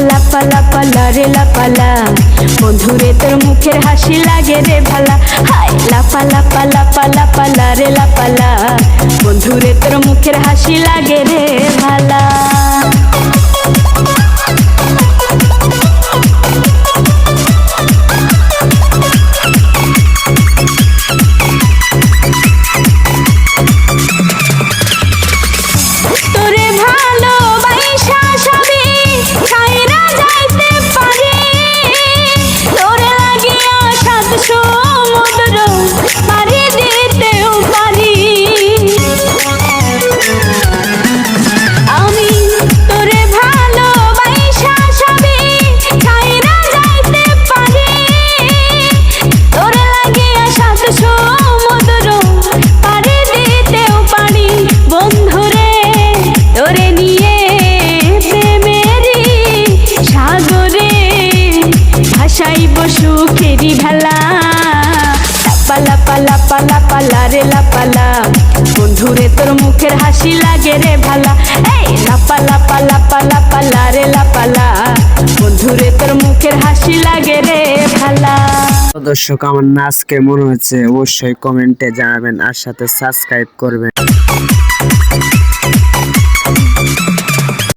লাপা লাপা লারে লাপালা, বন্ধুরে তোর মুখের হাসি লাগে রে ভালা। হাই লাপা লাপা লাপা লাপা লারে লাপালা, বন্ধুরে তোর মুখের হাসি লাগে রে ভালা। সুখেরি ভেলা লাপা লাপা লাপা লাপা লারে লাপালা, বন্ধুরে তোর মুখের হাসি লাগে রে ভালা। এই লাপা লাপা লাপা লাপা লারে লাপালা, বন্ধুরে তোর মুখের হাসি লাগে রে ভালা। দর্শক, আমার নাচ কেমন হয়েছে অবশ্যই কমেন্টে জানাবেন আর সাথে সাবস্ক্রাইব করবেন।